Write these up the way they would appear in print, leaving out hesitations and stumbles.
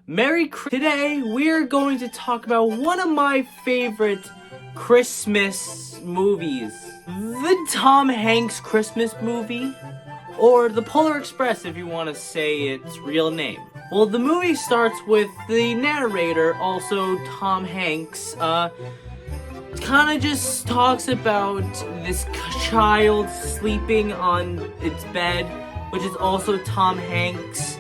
Today we're going to talk about one of my favorite Christmas movies. The Tom Hanks Christmas movie, or The Polar Express if you want to say its real name. Well, the movie starts with the narrator, also Tom Hanks, kind of just talks about this child sleeping on its bed, which is also Tom Hanks.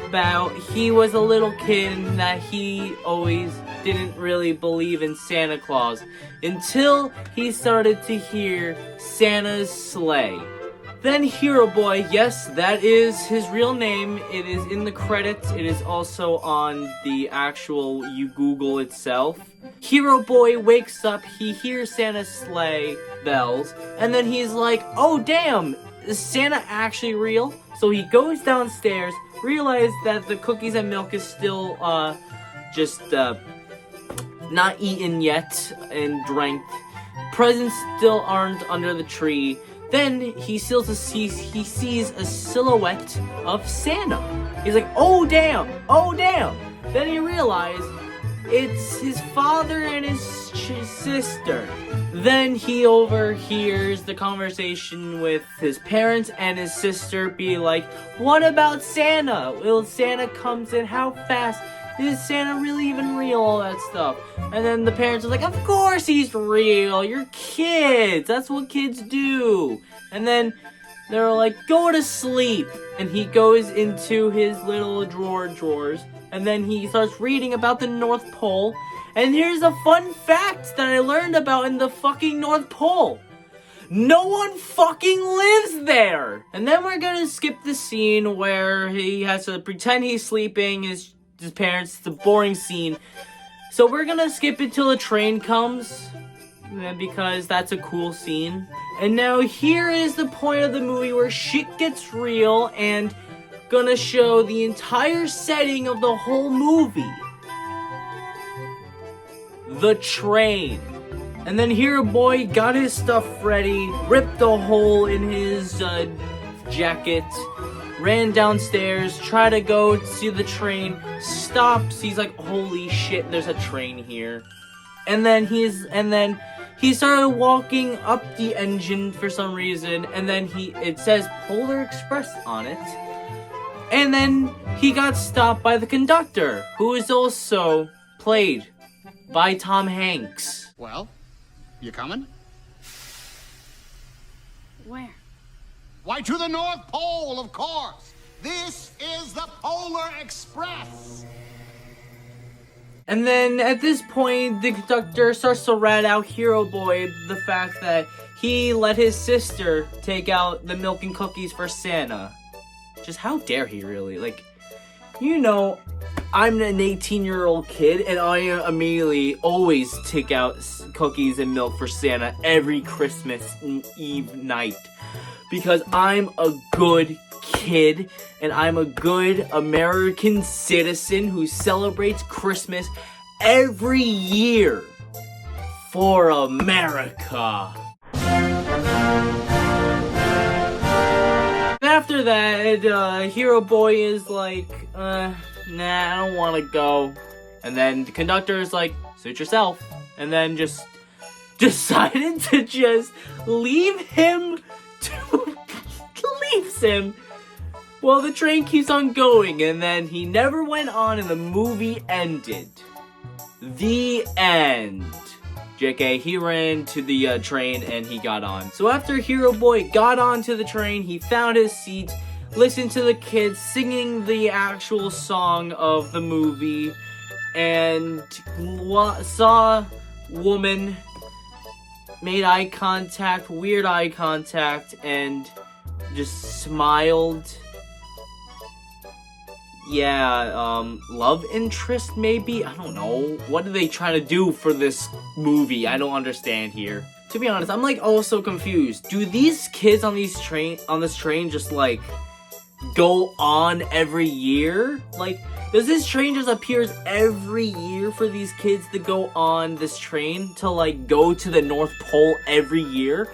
About he was a little kid and that he always didn't really believe in Santa Claus until he started to hear Santa's sleigh. Then Hero Boy, yes, that is his real name. It is in the credits. It is also on the actual Google itself. Hero Boy wakes up, he hears Santa's sleigh bells, and then he's like, oh damn, is Santa actually real? So he goes downstairs, realizes that the cookies and milk is still, not eaten yet and drank. Presents still aren't under the tree. Then he sees a silhouette of Santa. He's like, oh damn, oh damn. Then he realizes it's his father and his sister. Then he overhears the conversation with his parents and his sister be like, what about Santa? Will Santa comes in? How fast? Is Santa really even real? All that stuff. And then the parents are like, of course he's real. You're kids. That's what kids do. And then they're like, go to sleep. And he goes into his little drawers. And then he starts reading about the North Pole. And here's a fun fact that I learned about in the fucking North Pole. No one fucking lives there. And then we're gonna skip the scene where he has to pretend he's sleeping. His parents, it's a boring scene. So we're gonna skip it till the train comes, because that's a cool scene. And now here is the point of the movie where shit gets real and gonna show the entire setting of the whole movie. The train. And then Hero Boy got his stuff ready, ripped a hole in his jacket, ran downstairs, tried to go see the train, stops, he's like, holy shit, there's a train here. And then he started walking up the engine for some reason, and then it says Polar Express on it. And then he got stopped by the conductor, who is also played by Tom Hanks. Well, you coming? Where? Why, to the North Pole, of course. This is the Polar Express. And then at this point, the conductor starts to rat out Hero Boy the fact that he let his sister take out the milk and cookies for Santa. Just how dare he really? Like, you know, I'm an 18-year-old kid and I immediately always take out cookies and milk for Santa every Christmas Eve night. Because I'm a good kid and I'm a good American citizen who celebrates Christmas every year for America. After that, Hero Boy is like, nah, I don't want to go. And then the conductor is like, suit yourself. And then just decided to just leave him leaves him. Well, the train keeps on going, and then he never went on, and the movie ended. The end. JK, he ran to the train, and he got on. So after Hero Boy got onto the train, he found his seat, listened to the kids singing the actual song of the movie, and saw woman, made eye contact, weird eye contact, and just smiled. Yeah, love interest maybe? I don't know. What are they trying to do for this movie? I don't understand here. To be honest, I'm like also confused. Do these kids on this train just like go on every year? Like, does this train just appears every year for these kids to go on this train to like go to the North Pole every year?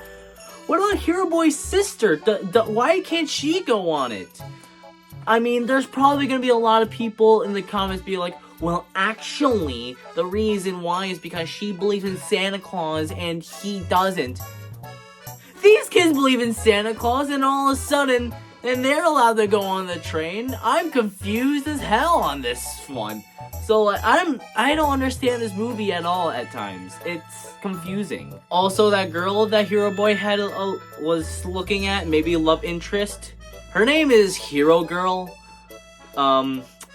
What about Hero Boy's sister? Why can't she go on it? I mean, there's probably gonna be a lot of people in the comments be like, well, actually, the reason why is because she believes in Santa Claus and he doesn't. These kids believe in Santa Claus, and all of a sudden, and they're allowed to go on the train. I'm confused as hell on this one. So like, I don't understand this movie at all at times. It's confusing. Also, that girl that Hero Boy had was looking at, maybe a love interest. Her name is Hero Girl.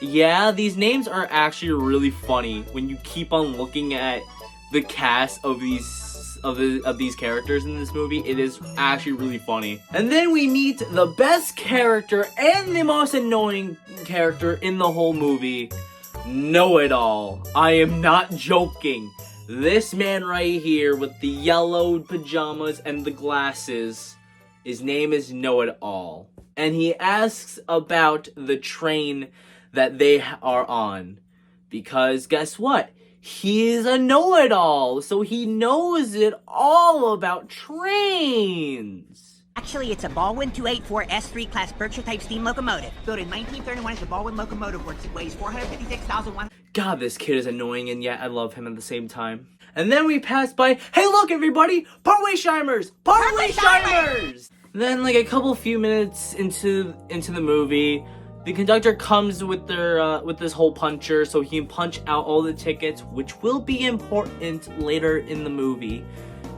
Yeah, these names are actually really funny when you keep on looking at the cast of these characters in this movie. It is actually really funny. And then we meet the best character and the most annoying character in the whole movie, Know-It-All. I am not joking. This man right here with the yellow pajamas and the glasses, his name is Know-It-All. And he asks about the train that they are on. Because guess what? He is a know-it-all, so he knows it all about trains. Actually, it's a Baldwin 284 S3 class Berkshire-type steam locomotive. Built in 1931 as the Baldwin Locomotive Works. It weighs 456,100... God, this kid is annoying, and yet I love him at the same time. And then we pass by, hey look everybody! Partway-Shimers! Partway-Shimers! Then, like, a few minutes into the movie, the conductor comes with with this hole puncher so he can punch out all the tickets, which will be important later in the movie,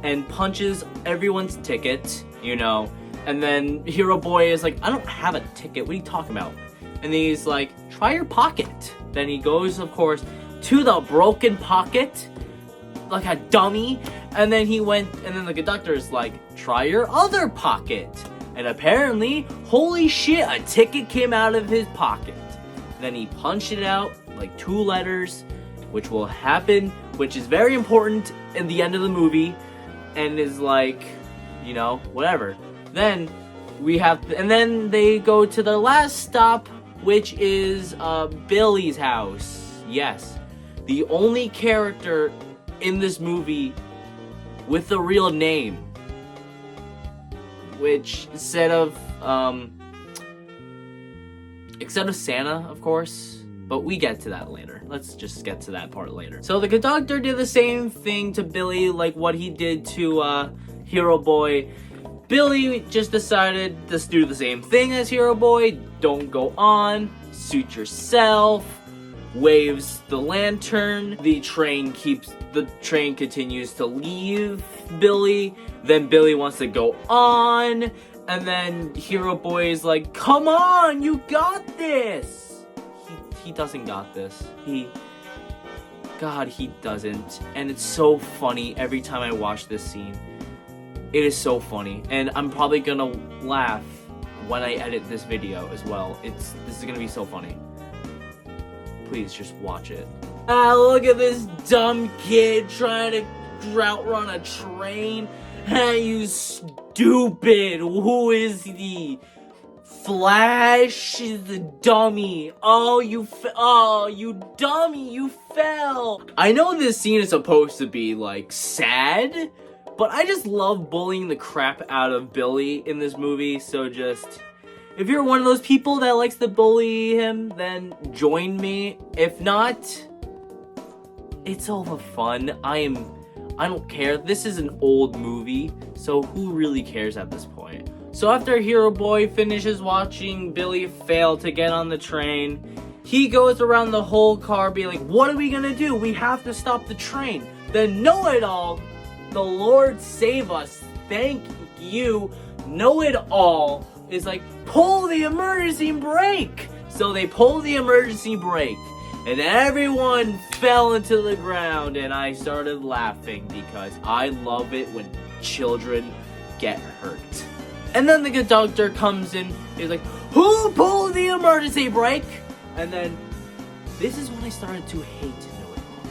and punches everyone's ticket, you know. And then Hero Boy is like, I don't have a ticket, what are you talking about? And then he's like, try your pocket. Then he goes, of course, to the broken pocket, like a dummy, and then the conductor's like, try your other pocket. And apparently, holy shit, a ticket came out of his pocket. Then he punched it out, like 2 letters, which will happen, which is very important in the end of the movie, and is like, you know, whatever. Then and then they go to the last stop, which is Billy's house. Yes, the only character in this movie with a real name. Which, instead of Santa, of course, but we get to that later. Let's just get to that part later. So the conductor did the same thing to Billy, like what he did to Hero Boy. Billy just decided to do the same thing as Hero Boy. Don't go on, suit yourself, waves the lantern. The train continues to leave Billy. Then Billy wants to go on, and then Hero Boy is like, come on, you got this. He doesn't got this. He doesn't. And it's so funny every time I watch this scene. It is so funny, and I'm probably gonna laugh when I edit this video as well. This is gonna be so funny. Please just watch it. Ah, look at this dumb kid trying to outrun a train. Hey, you stupid! Who is he? Flash is the dummy. Oh, you dummy! You fell. I know this scene is supposed to be like sad, but I just love bullying the crap out of Billy in this movie. So if you're one of those people that likes to bully him, then join me. If not, it's all for fun. I don't care. This is an old movie, so who really cares at this point? So after Hero Boy finishes watching Billy fail to get on the train, he goes around the whole car being like, what are we gonna do? We have to stop the train. Then Know-It-All, the Lord save us, thank you, Know-It-All is like, pull the emergency brake. So they pull the emergency brake. And everyone fell into the ground, and I started laughing because I love it when children get hurt. And then the conductor comes in, he's like, who pulled the emergency brake? And then, this is when I started to hate Know-It-All.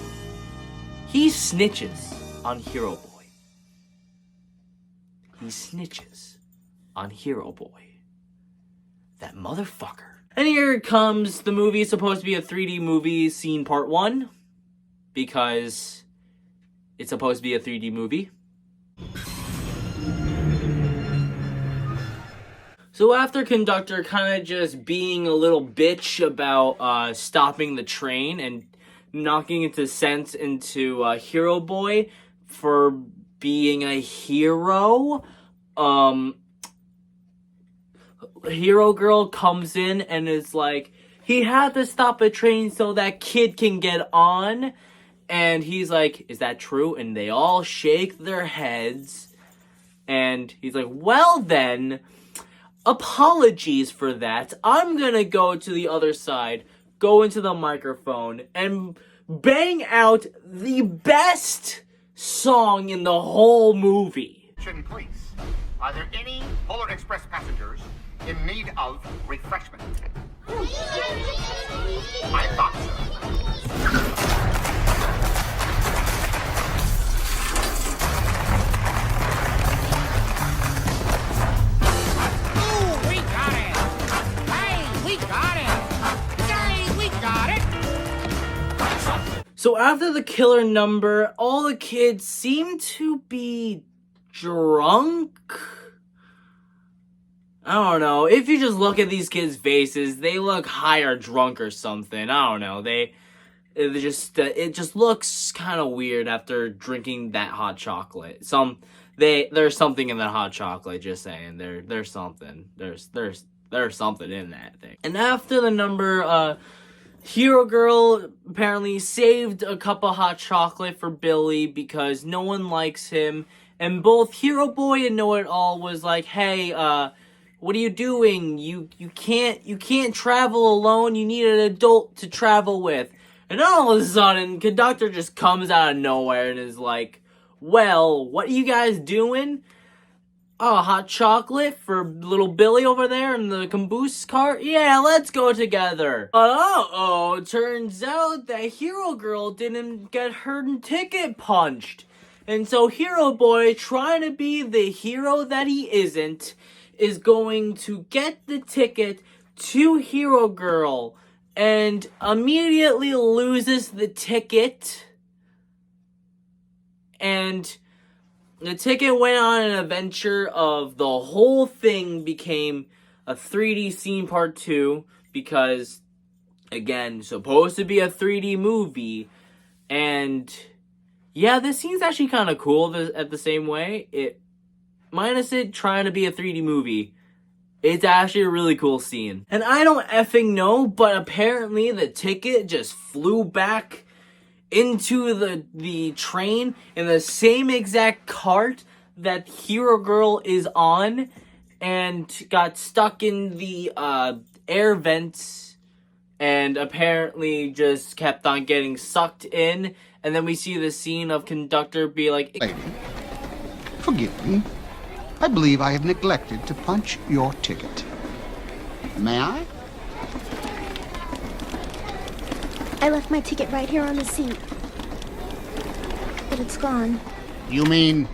He snitches on Hero Boy. He snitches on Hero Boy. That motherfucker. And here it comes. The movie is supposed to be a 3D movie, scene part 1. Because it's supposed to be a 3D movie. So after Conductor kind of just being a little bitch about stopping the train and knocking into sense into Hero Boy for being a hero, Hero Girl comes in and is like, he had to stop a train so that kid can get on. And he's like, is that true? And they all shake their heads. And he's like, well then, apologies for that. I'm gonna go to the other side, go into the microphone, and bang out the best song in the whole movie. Please, are there any Polar Express passengers in need of refreshment? I thought so. Ooh, we got it! Hey, we got it! Yay, we got it! So after the killer number, all the kids seem to be drunk. I don't know. If you just look at these kids' faces, they look high or drunk or something. I don't know. It just looks kind of weird after drinking that hot chocolate. There's something in that hot chocolate. Just saying, there's something. There's something in that thing. And after the number, Hero Girl apparently saved a cup of hot chocolate for Billy because no one likes him. And both Hero Boy and Know-It-All was like, hey, what are you doing? You can't travel alone. You need an adult to travel with. And all of a sudden, Conductor just comes out of nowhere and is like, well, what are you guys doing? Oh, hot chocolate for little Billy over there in the caboose cart? Yeah, let's go together. But turns out that Hero Girl didn't get her ticket punched. And so Hero Boy, trying to be the hero that he isn't, is going to get the ticket to Hero Girl and immediately loses the ticket. And the ticket went on an adventure of the whole thing became a 3D scene part 2 because, again, supposed to be a 3D movie. And yeah, this scene's actually kind of cool at the same way. Minus it trying to be a 3D movie, it's actually a really cool scene. And I don't effing know, but apparently the ticket just flew back into the train in the same exact cart that Hero Girl is on and got stuck in the air vents and apparently just kept on getting sucked in. And then we see the scene of Conductor be like, Lady, forgive me. I believe I have neglected to punch your ticket. May I? I left my ticket right here on the seat. But it's gone. You mean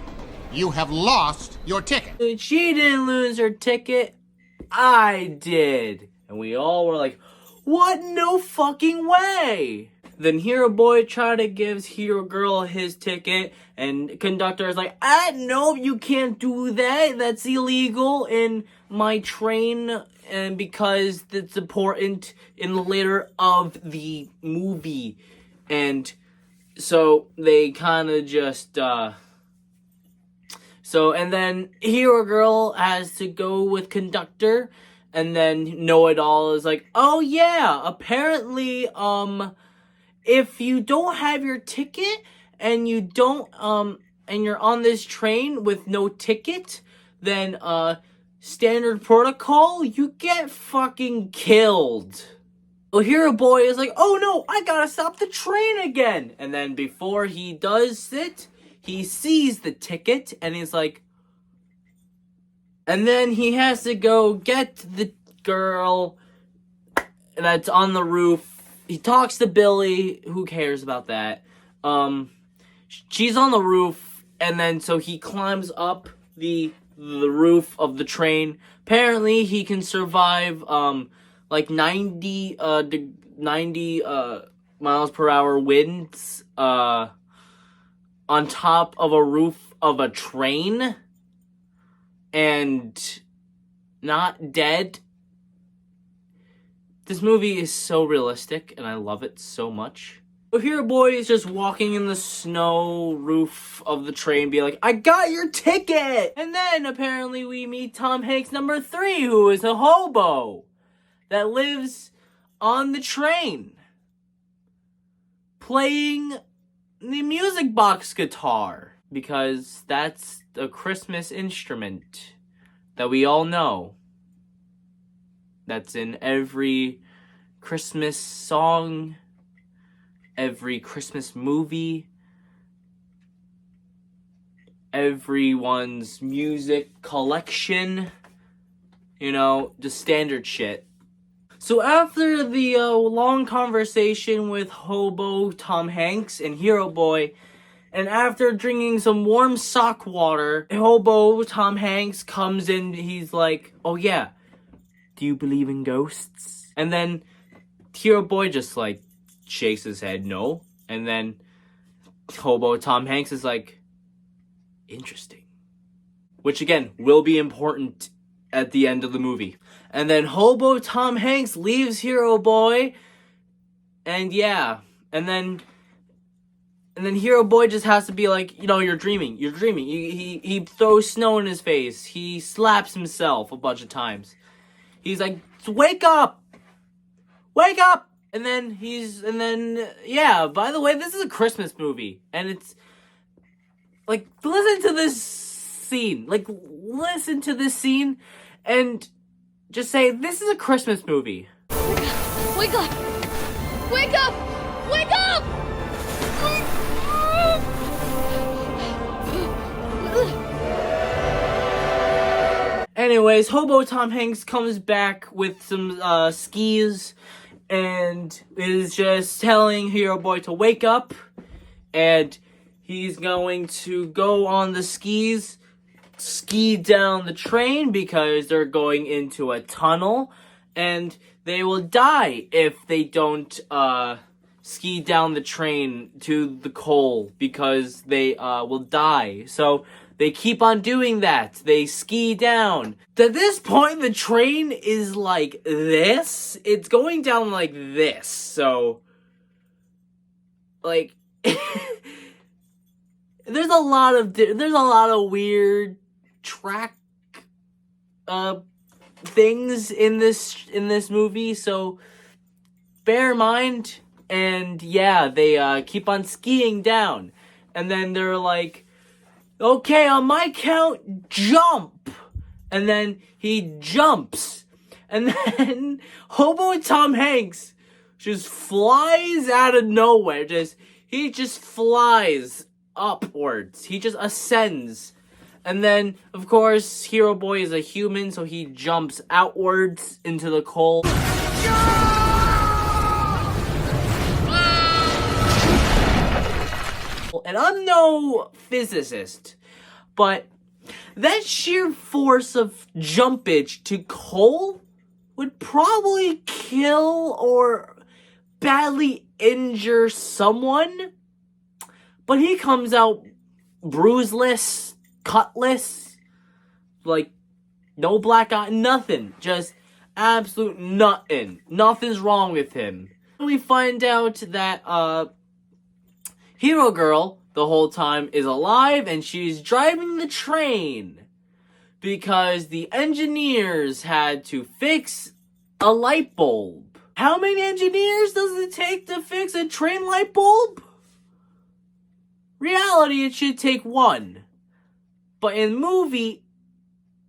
you have lost your ticket? she didn't lose her ticket, I did. And we all were like, what? No fucking way. Then Hero Boy tried to give Hero Girl his ticket, and Conductor is like, no, you can't do that. That's illegal in my train, and because it's important in the later of the movie. And so they kind of just, and then Hero Girl has to go with Conductor, and then Know-It-All is like, oh yeah, apparently, if you don't have your ticket and you don't and you're on this train with no ticket, then standard protocol, you get fucking killed. So Hero Boy is like, oh no, I gotta stop the train again. And then before he does it, he sees the ticket and he's like, and then he has to go get the girl that's on the roof. He talks to Billy. Who cares about that? She's on the roof, and then so he climbs up the roof of the train. Apparently, he can survive like 90 miles per hour winds on top of a roof of a train. And not dead. This movie is so realistic, and I love it so much. So Hero Boy is just walking in the snow roof of the train, being like, I got your ticket! And then, apparently, we meet Tom Hanks number 3, who is a hobo that lives on the train, playing the music box guitar, because that's a Christmas instrument that we all know. That's in every Christmas song, every Christmas movie, everyone's music collection, you know, just standard shit. So after the long conversation with Hobo Tom Hanks and Hero Boy, and after drinking some warm sock water, Hobo Tom Hanks comes in, he's like, oh yeah, do you believe in ghosts? And then Hero Boy just like shakes his head no. And then Hobo Tom Hanks is like, interesting. Which again will be important at the end of the movie. And then Hobo Tom Hanks leaves Hero Boy. And yeah. And then Hero Boy just has to be like, you know, you're dreaming. You're dreaming. He throws snow in his face. He slaps himself a bunch of times. He's like, wake up! Wake up! And then yeah, by the way, this is a Christmas movie. And it's, like, listen to this scene. Like, listen to this scene and just say, this is a Christmas movie. Wake up! Wake up! Wake up! Anyways, Hobo Tom Hanks comes back with some skis and is just telling Hero Boy to wake up, and he's going to go on the skis, ski down the train because they're going into a tunnel, and they will die if they don't ski down the train to the coal because they will die. So they keep on doing that. They ski down. At this point, the train is like this. It's going down like this. So, like, there's a lot of weird track things in this movie. So bear in mind. And yeah, they keep on skiing down, and then they're like, okay, on my count, jump. And then he jumps. And then Hobo Tom Hanks just flies out of nowhere. He just flies upwards. He just ascends. And then, of course, Hero Boy is a human, so he jumps outwards into the coal. And I'm no physicist, but that sheer force of jumpage to coal would probably kill or badly injure someone. But he comes out bruiseless, cutless, like no black eye, nothing. Just absolute nothing. Nothing's wrong with him. We find out that, Hero Girl, the whole time, is alive, and she's driving the train because the engineers had to fix a light bulb. How many engineers does it take to fix a train light bulb? Reality, it should take one. But in movie,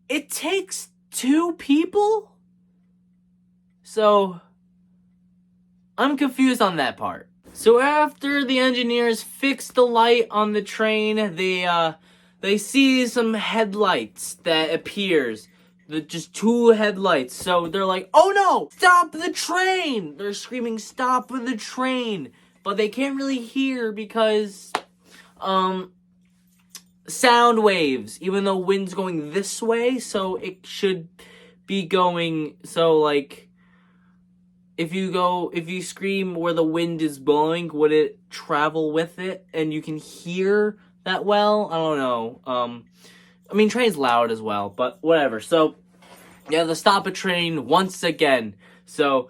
it takes 2 people? So, I'm confused on that part. So after the engineers fix the light on the train, they see some headlights that appears. Just 2 headlights. So they're like, oh no! Stop the train! They're screaming, stop the train! But they can't really hear because, sound waves. Even though wind's going this way, so it should be going, so like, if you scream where the wind is blowing, would it travel with it? And you can hear that well? I don't know. I mean, train's loud as well, but whatever. So, Yeah, to stop a train once again. So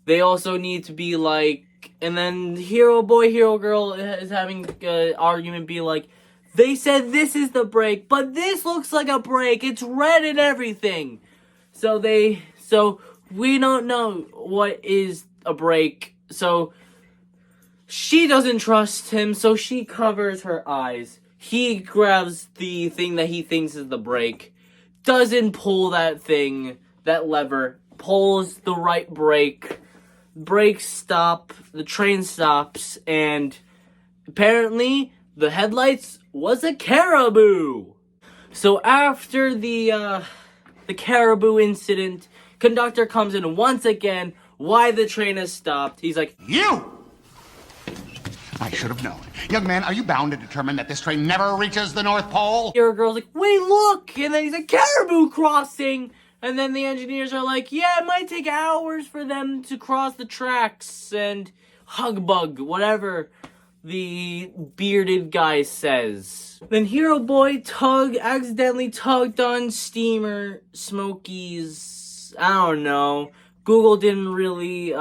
they also need to be like, and then Hero Boy, Hero Girl is having an argument, be like, they said this is the brake, but this looks like a brake. It's red and everything. So we don't know what is a brake. So she doesn't trust him, so she covers her eyes. He grabs the thing that he thinks is the brake, doesn't pull that thing, that lever, pulls the right brake, brakes stop, the train stops, and apparently the headlights was a caribou. So after the caribou incident, conductor comes in once again, why the train has stopped. He's like, You! I should have known. Young man, are you bound to determine that this train never reaches the North Pole? Hero Girl's like, wait, look! And then he's like, caribou crossing! And then the engineers are like, yeah, it might take hours for them to cross the tracks. And hugbug, whatever the bearded guy says. Then Hero Boy accidentally tugged on Steamer Smokey's, I don't know. Google didn't really,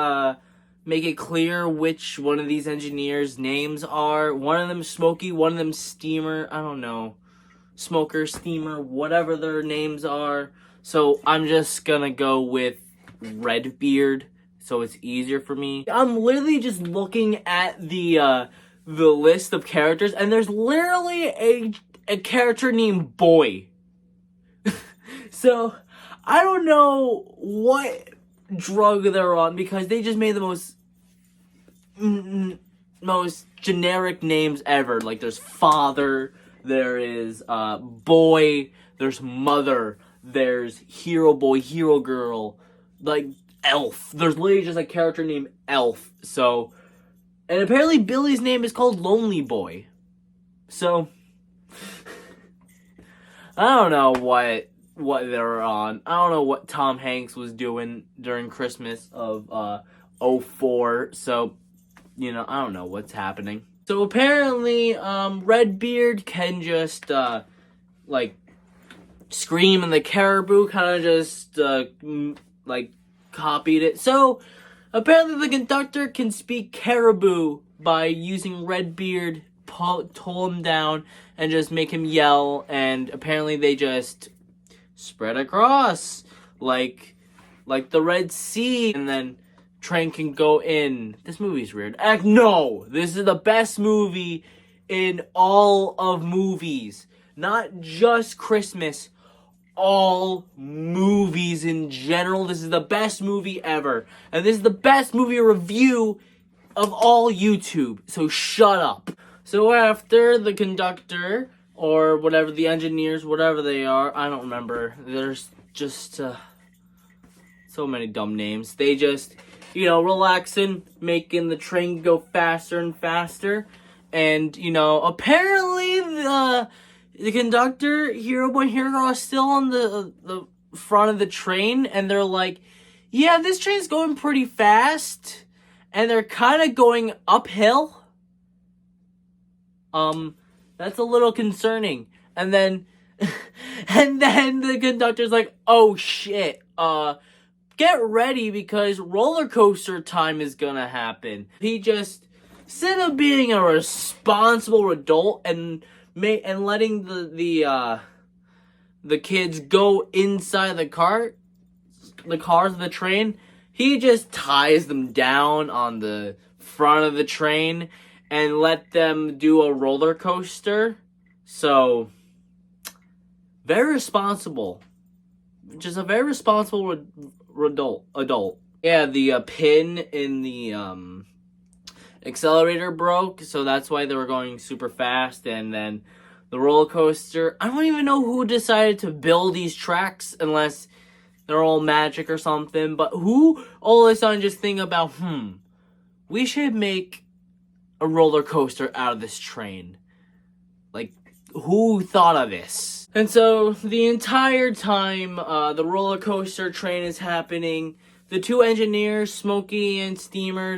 make it clear which one of these engineers' names are. One of them Smokey, one of them Steamer, I don't know. Smoker, Steamer, whatever their names are. So I'm just gonna go with Redbeard, so it's easier for me. I'm literally just looking at the list of characters, and there's literally a character named Boy. So I don't know what drug they're on, because they just made the most generic names ever. Like, there's Father, there is Boy, there's Mother, there's Hero Boy, Hero Girl, like Elf. There's literally just a character named Elf. So, and apparently Billy's name is called Lonely Boy. So I don't know what they're on. I don't know what Tom Hanks was doing during Christmas of 04. So, you know, I don't know what's happening. So apparently, Redbeard can just like scream, and the caribou kind of just like copied it. So apparently the conductor can speak caribou by using Redbeard, pull him down, and just make him yell. And apparently they just spread across like the Red Sea, and then train can go in. This movie's weird. No, this is the best movie in all of movies, not just Christmas. All movies in general. This is the best movie ever, and this is the best movie review of all YouTube. So shut up. So after the conductor, or whatever, the engineers, whatever they are, I don't remember. There's just so many dumb names. They just, you know, relaxing, making the train go faster and faster. And, you know, apparently the conductor, Hero Boy, Hero Girl, are still on the front of the train. And they're like, yeah, this train's going pretty fast. And they're kind of going uphill. That's a little concerning. And then the conductor's like, oh shit, get ready because roller coaster time is gonna happen. He just, instead of being a responsible adult and letting the kids go inside the cars of the train, he just ties them down on the front of the train and let them do a roller coaster. So, very responsible. Just a very responsible adult. Yeah, the pin in the accelerator broke, so that's why they were going super fast. And then the roller coaster, I don't even know who decided to build these tracks unless they're all magic or something. But who all of a sudden just think about, we should make a roller coaster out of this train. Like, who thought of this? And so the entire time the roller coaster train is happening, the two engineers, Smokey and Steamer,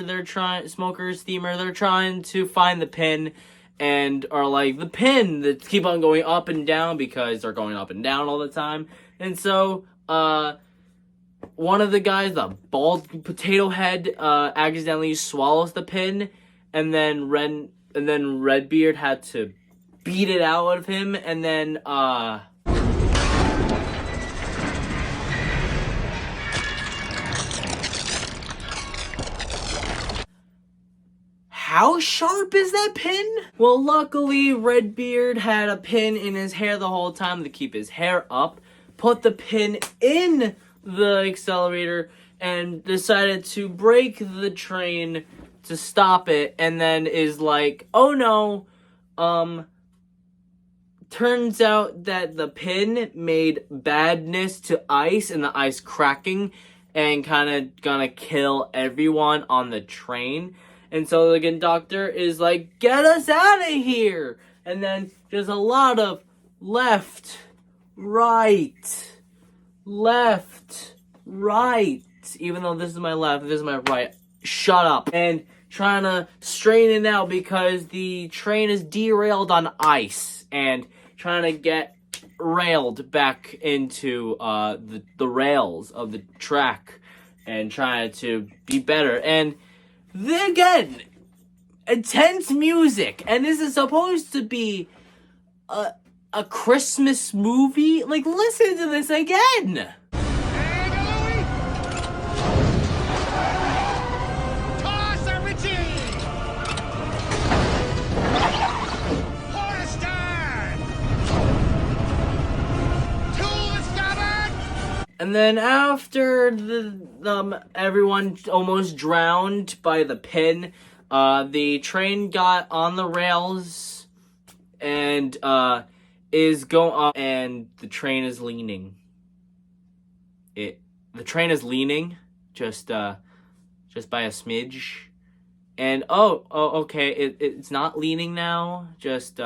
Smoker, Steamer, they're trying to find the pin, and are like, the pin that keep on going up and down because they're going up and down all the time. And so one of the guys, the bald potato head, accidentally swallows the pin, and then Redbeard had to beat it out of him, and then how sharp is that pin? Well, luckily, Redbeard had a pin in his hair the whole time to keep his hair up, put the pin in the accelerator, and decided to brake the train to stop it, and then is like, oh no, turns out that the pin made badness to ice, and the ice cracking, and kind of gonna kill everyone on the train. And so the conductor is like, get us out of here! And then there's a lot of left, right, even though this is my left, this is my right. Shut up. And trying to straighten it out because the train is derailed on ice and trying to get railed back into the rails of the track and trying to be better. And then again, intense music, and this is supposed to be a Christmas movie. Like, listen to this again. Toss a Richie! Port astern! To the starboard! And then after everyone almost drowned by the pin, the train got on the rails and is going up, and the train is leaning. The train is leaning just by a smidge, and okay, it's not leaning now, just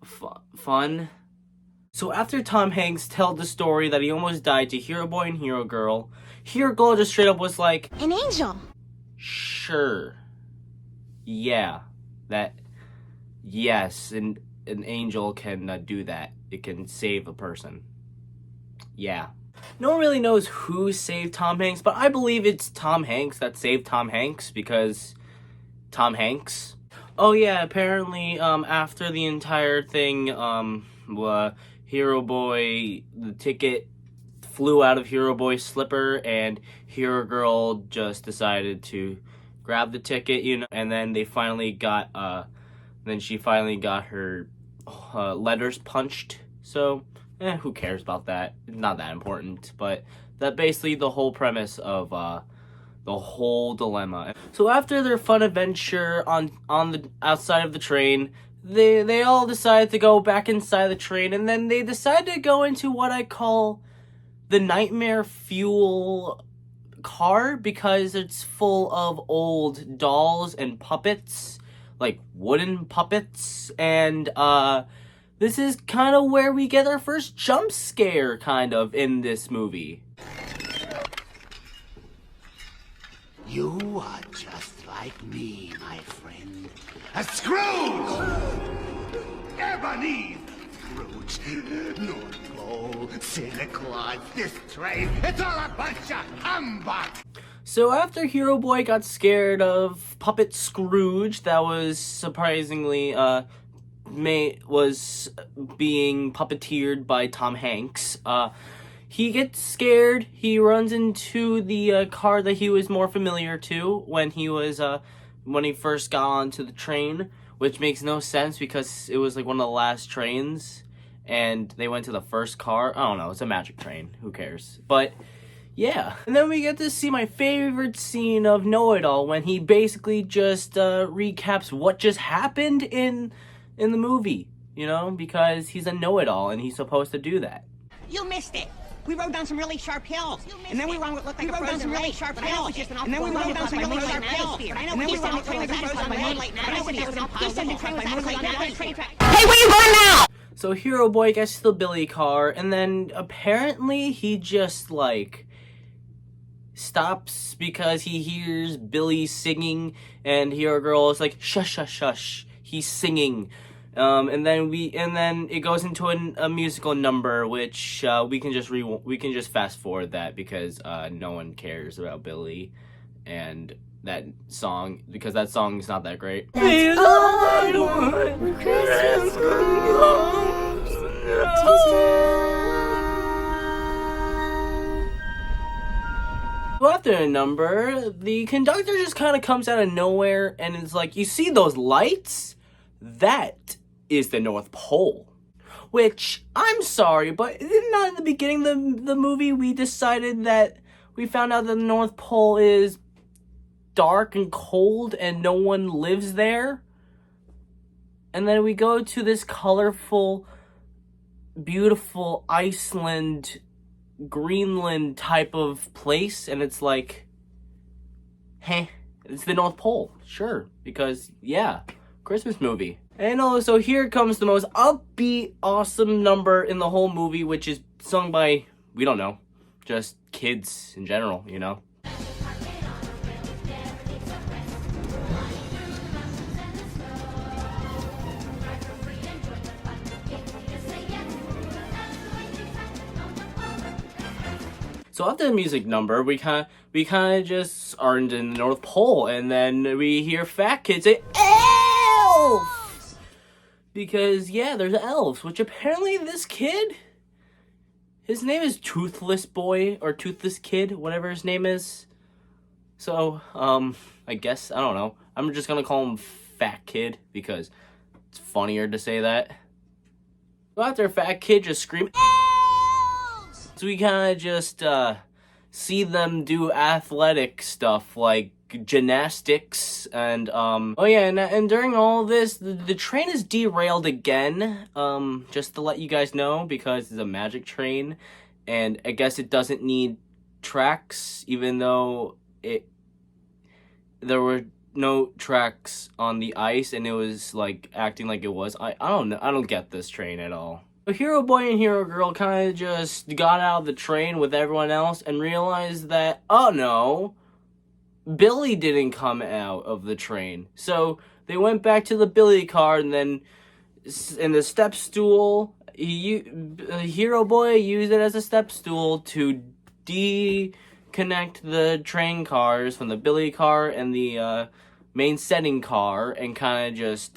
fun. So after Tom Hanks told the story that he almost died to Hero Boy and Hero Girl just straight up was like, An angel. sure, yeah, yes, and an angel can do that. It can save a person. Yeah. No one really knows who saved Tom Hanks, but I believe it's Tom Hanks that saved Tom Hanks because Tom Hanks. Oh yeah, apparently after the entire thing, Hero Boy, the ticket flew out of Hero Boy's slipper, and Hero Girl just decided to grab the ticket, and then they finally got, she finally got her letters punched. So, who cares about that? It's not that important, but that's basically the whole premise of the whole dilemma. So after their fun adventure on the outside of the train, they all decide to go back inside the train, and then they decide to go into what I call the nightmare fuel car, because it's full of old dolls and puppets, like wooden puppets, and this is kind of where we get our first jump scare, kind of, in this movie. You are just like me, my friend. A Scrooge! Ebony Scrooge. North Pole, Santa Claus, this train. It's all a bunch of humbug! So after Hero Boy got scared of Puppet Scrooge, that was surprisingly, was being puppeteered by Tom Hanks, he gets scared. He runs into the car that he was more familiar to when he first got onto the train, which makes no sense because it was like one of the last trains, and they went to the first car. I don't know, it's a magic train. Who cares? But yeah. And then we get to see my favorite scene of Know-It-All, when he basically just recaps what just happened in the movie, because he's a know-it-all and he's supposed to do that. You missed it. We rode down some really sharp hills, and then we rode down some really sharp hills, and then we rode down some really sharp hills. And then we rode down some really sharp hills. He said the train was actually now. Hey, where you going now? So Hero Boy gets to the Billy car, and then apparently he just stops because he hears Billy singing, and Hero Girl is like, shush, shush, shush. He's singing. And then it goes into a musical number, which we can just fast forward that because no one cares about Billy and that song, because that song is not that great. That's all I want when Christmas comes. So after a number, the conductor just kind of comes out of nowhere and it's like, you see those lights? That is the North Pole. Which, I'm sorry, but not in the beginning of the movie we decided that we found out that the North Pole is dark and cold and no one lives there? And then we go to this colorful, beautiful Iceland, Greenland type of place, and it's like, it's the North Pole, sure, because, yeah, Christmas movie. And also, here comes the most upbeat, awesome number in the whole movie, which is sung by, we don't know, just kids in general, you know? So after the music number, we kind of just are in the North Pole, and then we hear fat kids say, "Elves!" Because, yeah, there's elves, which apparently this kid, his name is Toothless Boy, or Toothless Kid, whatever his name is. So, I guess, I don't know. I'm just gonna call him Fat Kid, because it's funnier to say that. So after Fat Kid just scream, "Elves!" So we kind of just, see them do athletic stuff, like gymnastics, and oh yeah, and during all this, the train is derailed again, just to let you guys know, because it's a magic train, and I guess it doesn't need tracks, even though there were no tracks on the ice, and it was like acting like it was. I don't know, I don't get this train at all. But Hero Boy and Hero Girl kind of just got out of the train with everyone else and realized that, oh no, Billy didn't come out of the train. So they went back to the Billy car, and then in the step stool, Hero Boy used it as a step stool to disconnect the train cars from the Billy car and the main setting car, and kind of just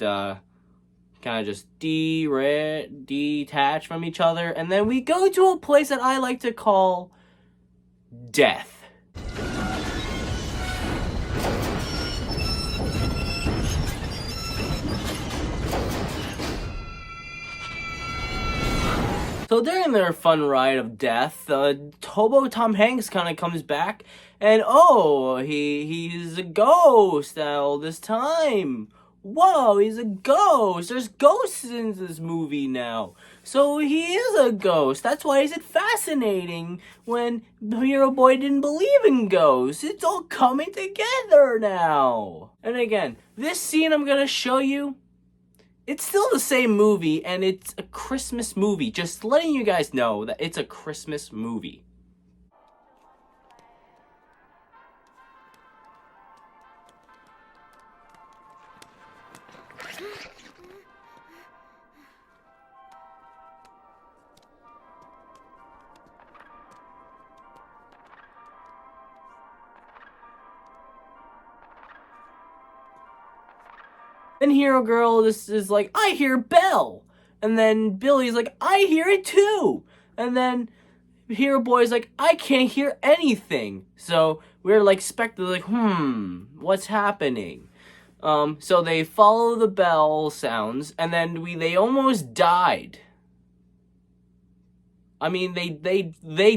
detach from each other. And then we go to a place that I like to call death. So during their fun ride of death, Tobo Tom Hanks kind of comes back, and oh, he's a ghost all this time. Whoa, he's a ghost. There's ghosts in this movie now. So he is a ghost. That's why is it fascinating when Hero Boy didn't believe in ghosts. It's all coming together now. And again, this scene I'm going to show you, it's still the same movie, and it's a Christmas movie. Just letting you guys know that it's a Christmas movie. Then Hero Girl is like, I hear Belle. And then Billy's like, I hear it too. And then Hero Boy's like, I can't hear anything. So we're like speculating, like, what's happening? So they follow the bell sounds, and then they almost died. I mean, they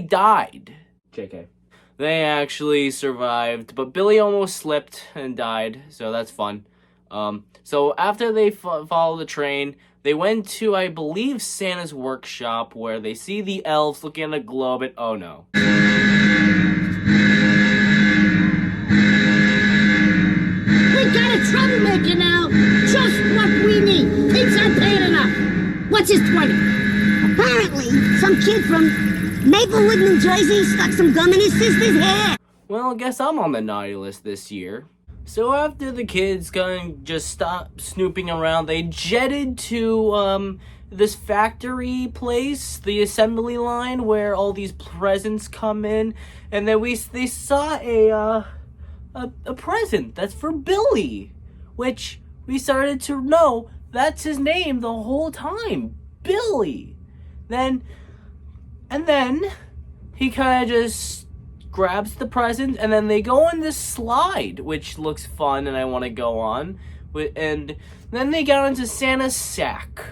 died. JK. They actually survived, but Billy almost slipped and died, so that's fun. So after they follow the train, they went to, I believe, Santa's workshop, where they see the elves looking at a globe, and oh no. We got a troublemaker now! Just what we need! Things aren't paying enough! What's his 20? Apparently, some kid from Maplewood, New Jersey stuck some gum in his sister's hair! Well, I guess I'm on the naughty list this year. So after the kids kind of just stopped snooping around, they jetted to this factory place, the assembly line where all these presents come in, and then they saw a present that's for Billy, which we started to know that's his name the whole time, Billy. Then he kind of just grabs the present, and then they go on this slide, which looks fun and I want to go on. And then they got into Santa's sack,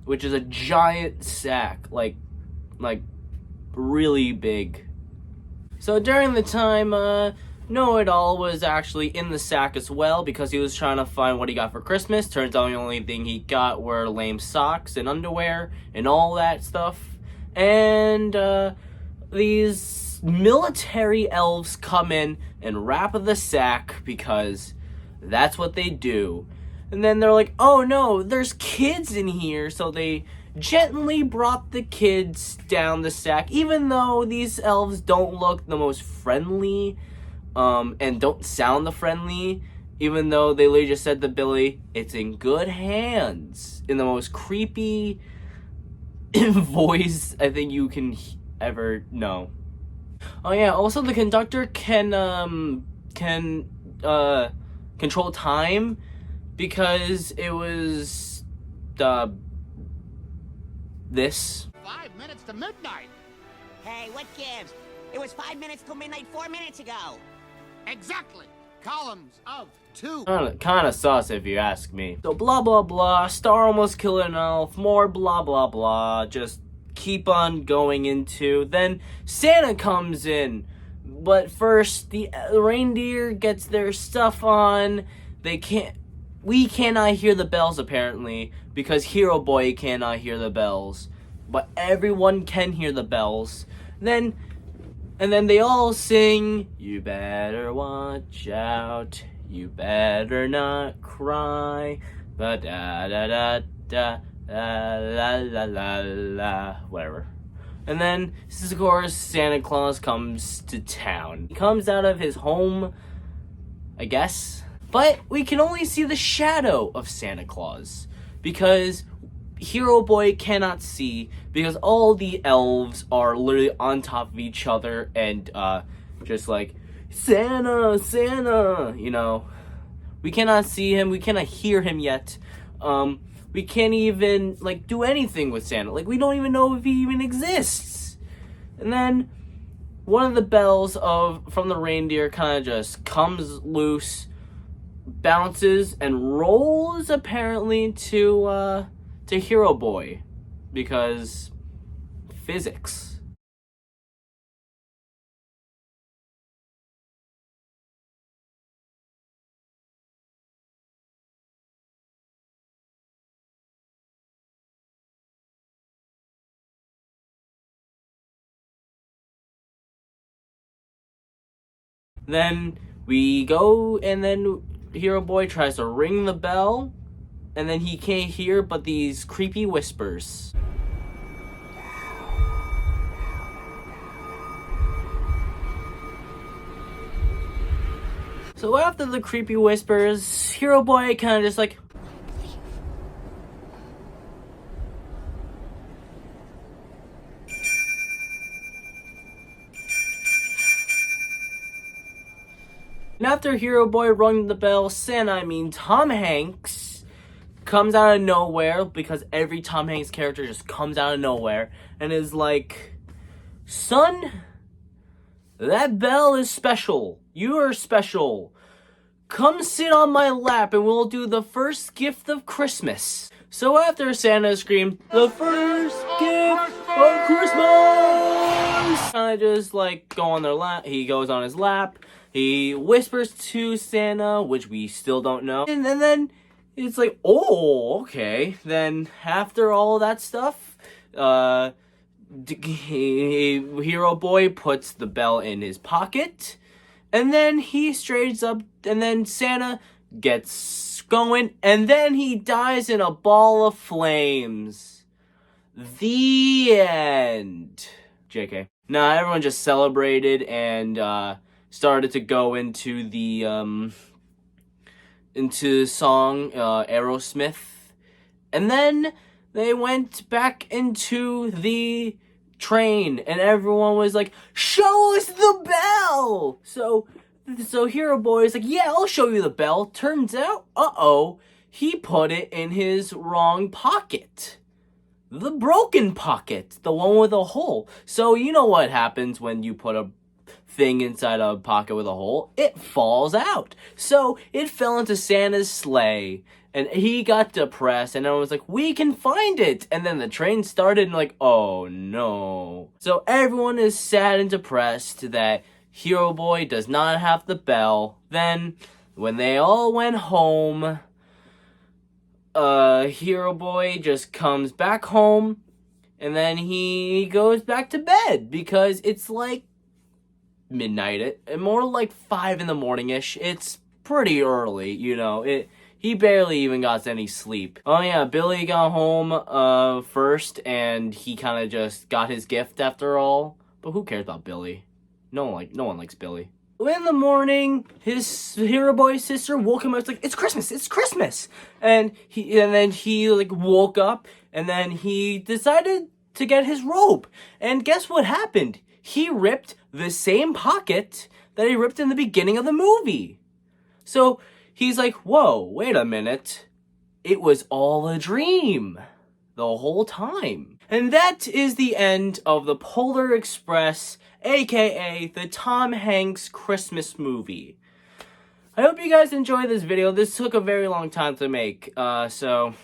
which is a giant sack, like really big. So during the time, Know-It-All was actually in the sack as well, because he was trying to find what he got for Christmas. Turns out the only thing he got were lame socks and underwear and all that stuff. And these military elves come in and wrap the sack, because that's what they do. And then they're like, oh no, there's kids in here, so they gently brought the kids down the sack, even though these elves don't look the most friendly, and don't sound the friendly, even though they literally just said to Billy, it's in good hands, in the most creepy voice I think you can ever know. Oh yeah, also the conductor can control time, because it was this. 5 minutes to midnight. Hey, what gives? It was 5 minutes till midnight 4 minutes ago. Exactly. Columns of 2. Kinda sus if you ask me. So blah blah blah, Star almost killed an elf, more blah blah blah, just keep on going into. Then Santa comes in, but first the reindeer gets their stuff on. We cannot hear the bells apparently, because Hero Boy cannot hear the bells, but everyone can hear the bells. And then they all sing, you better watch out, you better not cry, ba da da da da. La la la la la, whatever. And then, this is of course, Santa Claus comes to town. He comes out of his home, I guess. But we can only see the shadow of Santa Claus, because Hero Boy cannot see, because all the elves are literally on top of each other and just like, Santa, Santa, you know. We cannot see him, we cannot hear him yet. We can't even, like, do anything with Santa. Like, we don't even know if he even exists. And then one of the bells from the reindeer kind of just comes loose, bounces, and rolls apparently to Hero Boy, because physics. Then we go, and then Hero Boy tries to ring the bell, and then he can't hear but these creepy whispers. So after the creepy whispers, Hero Boy kind of just like, and after Hero Boy rung the bell, Tom Hanks comes out of nowhere, because every Tom Hanks character just comes out of nowhere and is like, son, that bell is special. You are special. Come sit on my lap and we'll do the first gift of Christmas. So after Santa screamed, the first gift of Christmas, kind of just like go on their lap. He goes on his lap. He whispers to Santa, which we still don't know. And then it's like, oh, okay. Then after all that stuff, Hero Boy puts the bell in his pocket. And then he straightens up, and then Santa gets going, and then he dies in a ball of flames. The end. JK. Nah, everyone just celebrated, and started to go into the song Aerosmith, and then they went back into the train, and everyone was like, "Show us the bell!" So Hero Boy is like, "Yeah, I'll show you the bell." Turns out, he put it in his wrong pocket. The broken pocket, the one with a hole. So you know what happens when you put a thing inside a pocket with a hole? It falls out. So it fell into Santa's sleigh, and he got depressed, and I was like, "We can find it." And then the train started, and like, oh no. So everyone is sad and depressed that Hero Boy does not have the bell. Then when they all went home, Hero Boy just comes back home, and then he goes back to bed because it's like midnight, more like 5 in the morning-ish. It's pretty early, you know. He barely even got any sleep. Oh yeah, Billy got home first, and he kind of just got his gift after all. But who cares about Billy? No one likes Billy. In the morning, his Hero Boy's sister woke him up. It's like, "It's Christmas! It's Christmas!" And then he like woke up, and then he decided to get his robe. And guess what happened? He ripped the same pocket that he ripped in the beginning of the movie. So he's like, "Whoa, wait a minute! It was all a dream the whole time." And that is the end of the Polar Express, aka the Tom Hanks Christmas movie. I hope you guys enjoyed this video. This took a very long time to make, so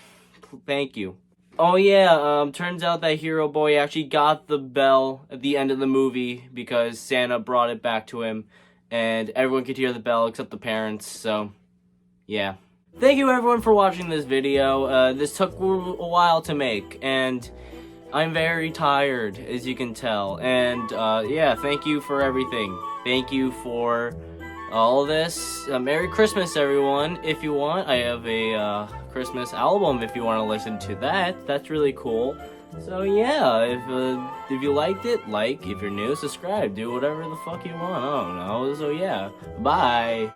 thank you. Oh yeah, turns out that Hero Boy actually got the bell at the end of the movie because Santa brought it back to him, and everyone could hear the bell except the parents, so yeah. Thank you everyone for watching this video. This took a while to make, and I'm very tired, as you can tell, and yeah, thank you for everything. Thank you for all this. Merry Christmas, everyone. If you want, I have a Christmas album if you want to listen to that. That's really cool. So yeah, if you liked it, like. If you're new, subscribe. Do whatever the fuck you want. I don't know. So yeah, bye.